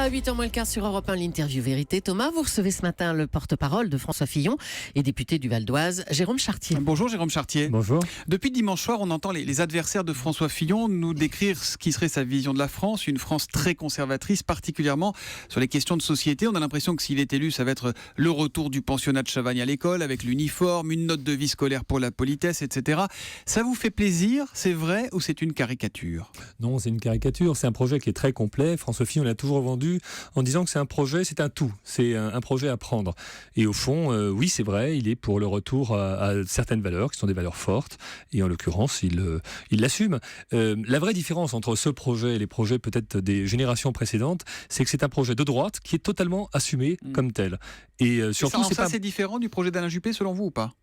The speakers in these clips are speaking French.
À 8h moins le quart sur Europe 1, l'interview vérité. Thomas, vous recevez ce matin le porte-parole de François Fillon et député du Val d'Oise, Jérôme Chartier. Bonjour Jérôme Chartier. Bonjour. Depuis dimanche soir, on entend les adversaires de François Fillon nous décrire ce qui serait sa vision de la France, une France très conservatrice, particulièrement sur les questions de société. On a l'impression que s'il est élu, ça va être le retour du pensionnat de Chavagne à l'école, avec l'uniforme, une note de vie scolaire pour la politesse, etc. Ça vous fait plaisir, c'est vrai, ou c'est une caricature ? Non, c'est une caricature. C'est un projet qui est très complet. François Fillon l'a toujours vendu en disant que c'est un projet, c'est un tout. C'est un projet à prendre. Et au fond, oui, c'est vrai, il est pour le retour à certaines valeurs, qui sont des valeurs fortes. Et en l'occurrence, il l'assume. La vraie différence entre ce projet et les projets peut-être des générations précédentes, c'est que c'est un projet de droite qui est totalement assumé comme tel. Et surtout, c'est différent du projet d'Alain Juppé, selon vous, ou pas ?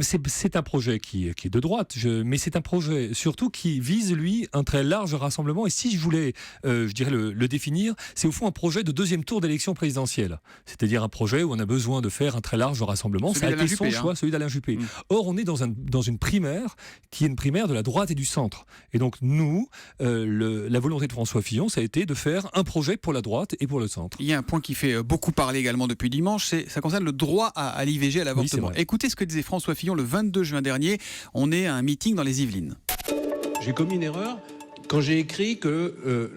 C'est un projet qui est de droite, mais c'est un projet surtout qui vise, lui, un très large rassemblement. Et si je voulais, je dirais le définir, c'est au fond un projet de deuxième tour d'élection présidentielle. C'est-à-dire un projet où on a besoin de faire un très large rassemblement. Ça a été son choix, celui d'Alain Juppé. Or, on est dans une primaire qui est une primaire de la droite et du centre. Et donc, nous, la volonté de François Fillon, ça a été de faire un projet pour la droite et pour le centre. Il y a un point qui fait beaucoup parler également depuis dimanche, ça concerne le droit à l'IVG, à l'avortement. Oui, écoutez ce que disait François Fillon le 22 juin dernier. On est à un meeting dans les Yvelines. J'ai commis une erreur quand j'ai écrit que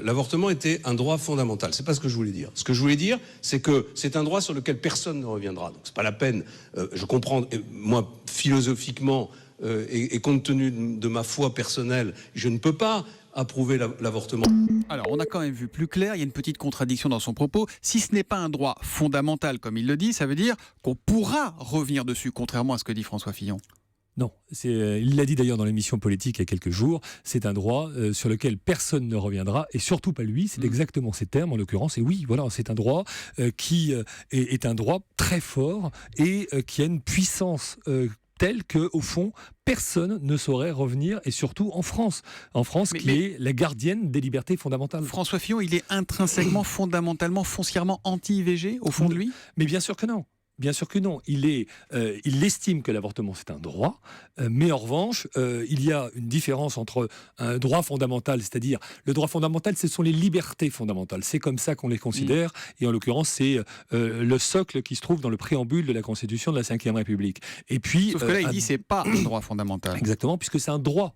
l'avortement était un droit fondamental. C'est pas ce que je voulais dire. Ce que je voulais dire, c'est que c'est un droit sur lequel personne ne reviendra. Donc c'est pas la peine. Je comprends, moi, philosophiquement et compte tenu de ma foi personnelle, je ne peux pas approuver l'avortement. Alors, on a quand même vu plus clair, il y a une petite contradiction dans son propos. Si ce n'est pas un droit fondamental, comme il le dit, ça veut dire qu'on pourra revenir dessus, contrairement à ce que dit François Fillon. Non, il l'a dit d'ailleurs dans l'émission politique il y a quelques jours, c'est un droit sur lequel personne ne reviendra, et surtout pas lui, c'est exactement ces termes en l'occurrence, et oui, voilà, c'est un droit qui est un droit très fort et qui a une puissance telle qu'au fond, personne ne saurait revenir, et surtout en France, qui est la gardienne des libertés fondamentales. François Fillon, il est intrinsèquement, fondamentalement, foncièrement anti-IVG, au fond de lui ? Mais bien sûr que non. Bien sûr que non. Il estime que l'avortement c'est un droit, mais en revanche, il y a une différence entre un droit fondamental, c'est-à-dire le droit fondamental, ce sont les libertés fondamentales. C'est comme ça qu'on les considère, et en l'occurrence, c'est le socle qui se trouve dans le préambule de la Constitution de la Ve République. Et puis, sauf que là, il dit c'est pas un droit fondamental. Exactement, puisque c'est un droit.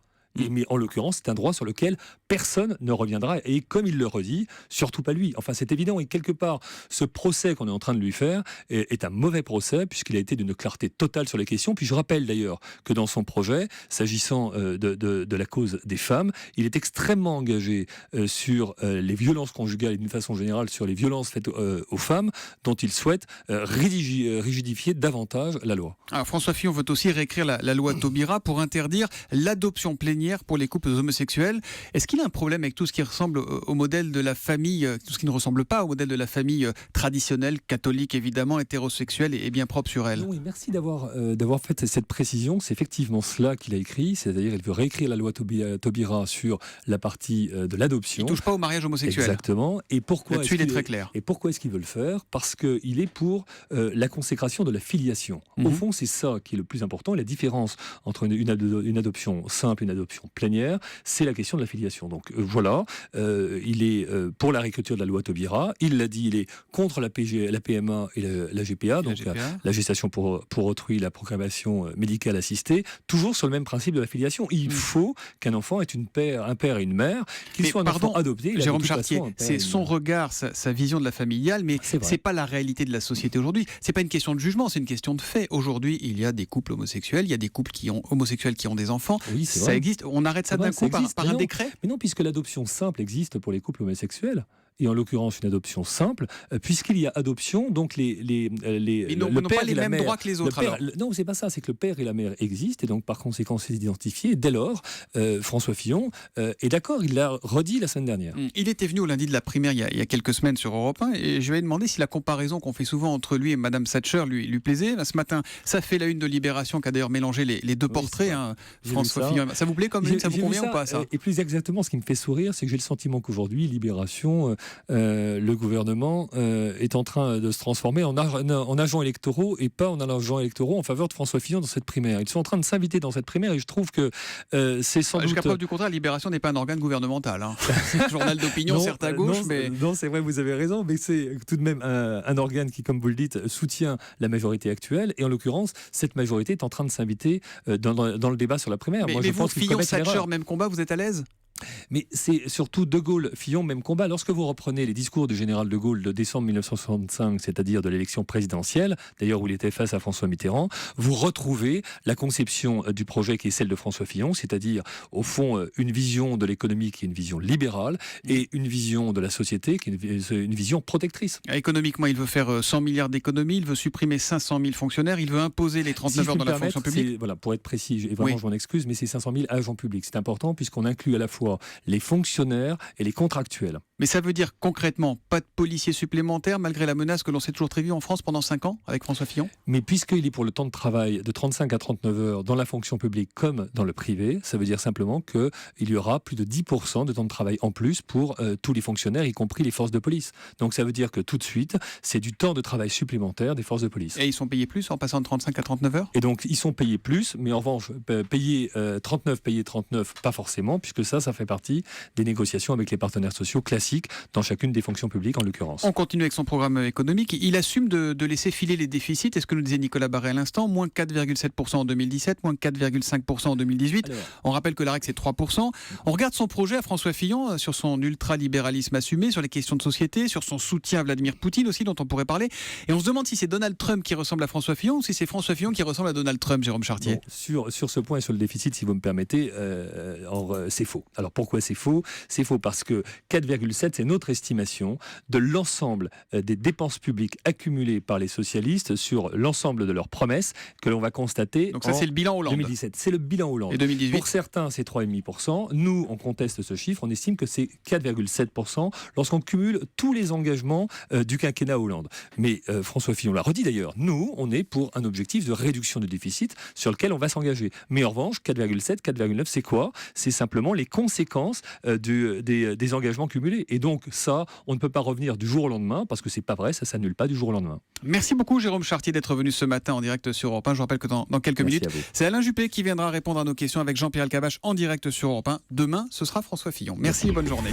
Mais en l'occurrence, c'est un droit sur lequel personne ne reviendra. Et comme il le redit, surtout pas lui. Enfin, c'est évident. Et quelque part, ce procès qu'on est en train de lui faire est un mauvais procès, puisqu'il a été d'une clarté totale sur les questions. Puis je rappelle d'ailleurs que dans son projet, s'agissant de la cause des femmes, il est extrêmement engagé sur les violences conjugales et d'une façon générale sur les violences faites aux femmes, dont il souhaite rigidifier davantage la loi. Alors, François Fillon veut aussi réécrire la loi Taubira pour interdire l'adoption plénière pour les couples homosexuels. Est-ce qu'il a un problème avec tout ce qui ressemble au modèle de la famille, tout ce qui ne ressemble pas au modèle de la famille traditionnelle, catholique évidemment, hétérosexuelle et bien propre sur elle ? Oui, merci d'avoir fait cette précision. C'est effectivement cela qu'il a écrit, c'est-à-dire il veut réécrire la loi Taubira sur la partie de l'adoption. Il ne touche pas au mariage homosexuel. Exactement. Et pourquoi là-dessus, il est très clair. Et pourquoi est-ce qu'il veut le faire ? Parce qu'il est pour la consécration de la filiation. Au fond, c'est ça qui est le plus important. La différence entre une adoption simple et une adoption plénière, c'est la question de la filiation. Donc voilà, il est pour la réécriture de la loi Taubira. Il l'a dit, il est contre la PMA et la GPA, donc la gestation pour autrui, la procréation médicale assistée, toujours sur le même principe de la filiation. Il faut qu'un enfant ait un père et une mère, qu'il soit un enfant adopté. Jérôme Chartier, c'est son regard, sa vision de la familiale, mais c'est pas la réalité de la société aujourd'hui. C'est pas une question de jugement, c'est une question de fait. Aujourd'hui, il y a des couples homosexuels, il y a des couples homosexuels qui ont des enfants. Oui, ça existe. On arrête ça d'un coup par un décret ? Mais non, puisque l'adoption simple existe pour les couples homosexuels. Et en l'occurrence une adoption simple, puisqu'il y a adoption, donc ils n'ont pas les mêmes droits que les autres. Non, c'est pas ça, c'est que le père et la mère existent, et donc par conséquent c'est identifié. Dès lors, François Fillon est d'accord, il l'a redit la semaine dernière. Il était venu au lundi de la primaire il y a quelques semaines sur Europe 1, et je lui ai demandé si la comparaison qu'on fait souvent entre lui et Madame Thatcher lui plaisait. Ce matin, ça fait la une de Libération, qui a d'ailleurs mélangé les deux portraits. François Fillon. Ça vous plaît comme une ? Ça vous convient ou pas, ça ? Et plus exactement, ce qui me fait sourire, c'est que j'ai le sentiment qu'aujourd'hui, Libération le gouvernement est en train de se transformer en agents électoraux et pas en agents électoraux en faveur de François Fillon dans cette primaire. Ils sont en train de s'inviter dans cette primaire et je trouve que c'est sans doute... Jusqu'à preuve du contraire, Libération n'est pas un organe gouvernemental. Hein. C'est un journal d'opinion, certes à gauche, mais... Non, c'est vrai, vous avez raison, mais c'est tout de même un organe qui, comme vous le dites, soutient la majorité actuelle. Et en l'occurrence, cette majorité est en train de s'inviter dans le débat sur la primaire. Mais, Moi, mais je pense vous, Fillon, Thatcher, même combat, vous êtes à l'aise ? Mais c'est surtout De Gaulle, Fillon, même combat. Lorsque vous reprenez les discours du général de Gaulle de décembre 1965, c'est-à-dire de l'élection présidentielle, d'ailleurs où il était face à François Mitterrand, vous retrouvez la conception du projet qui est celle de François Fillon, c'est-à-dire au fond une vision de l'économie qui est une vision libérale et une vision de la société qui est une vision protectrice. Économiquement, il veut faire 100 milliards d'économies, il veut supprimer 500 000 fonctionnaires, il veut imposer les 39 heures dans la fonction publique. Voilà, pour être précis, et vraiment je m'en excuse, mais c'est 500 000 agents publics. C'est important puisqu'on inclut à la fois les fonctionnaires et les contractuels. Mais ça veut dire concrètement pas de policiers supplémentaires malgré la menace que l'on s'est toujours prévue en France pendant 5 ans avec François Fillon ? Mais puisqu'il est pour le temps de travail de 35 à 39 heures dans la fonction publique comme dans le privé, ça veut dire simplement qu'il y aura plus de 10% de temps de travail en plus pour tous les fonctionnaires, y compris les forces de police. Donc ça veut dire que tout de suite, c'est du temps de travail supplémentaire des forces de police. Et ils sont payés plus en passant de 35 à 39 heures ? Et donc ils sont payés plus, mais en revanche, payer 39, pas forcément, puisque ça fait partie des négociations avec les partenaires sociaux classiques dans chacune des fonctions publiques en l'occurrence. On continue avec son programme économique. Il assume de laisser filer les déficits. Est-ce que nous disait Nicolas Barré à l'instant ? Moins 4,7% en 2017, moins 4,5% en 2018. Alors, on rappelle que la règle c'est 3%. On regarde son projet à François Fillon sur son ultralibéralisme assumé, sur les questions de société, sur son soutien à Vladimir Poutine aussi dont on pourrait parler. Et on se demande si c'est Donald Trump qui ressemble à François Fillon ou si c'est François Fillon qui ressemble à Donald Trump, Jérôme Chartier. Bon, sur ce point et sur le déficit, si vous me permettez, c'est faux. Alors pourquoi c'est faux ? C'est faux parce que 4,7, c'est notre estimation de l'ensemble des dépenses publiques accumulées par les socialistes sur l'ensemble de leurs promesses que l'on va constater. Donc ça, c'est le bilan Hollande. 2017, c'est le bilan Hollande. Et 2018 ? Pour certains, c'est 3,5%. Nous, on conteste ce chiffre. On estime que c'est 4,7% lorsqu'on cumule tous les engagements du quinquennat Hollande. Mais François Fillon l'a redit d'ailleurs. Nous, on est pour un objectif de réduction du déficit sur lequel on va s'engager. Mais en revanche, 4,7, 4,9, c'est quoi ? C'est simplement les conséquences des engagements cumulés. Et donc ça, on ne peut pas revenir du jour au lendemain parce que c'est pas vrai, ça s'annule pas du jour au lendemain. Merci beaucoup Jérôme Chartier d'être venu ce matin en direct sur Europe 1. Je rappelle que dans quelques minutes, c'est Alain Juppé qui viendra répondre à nos questions avec Jean-Pierre Elkabbach en direct sur Europe 1. Demain, ce sera François Fillon. Merci et bonne journée.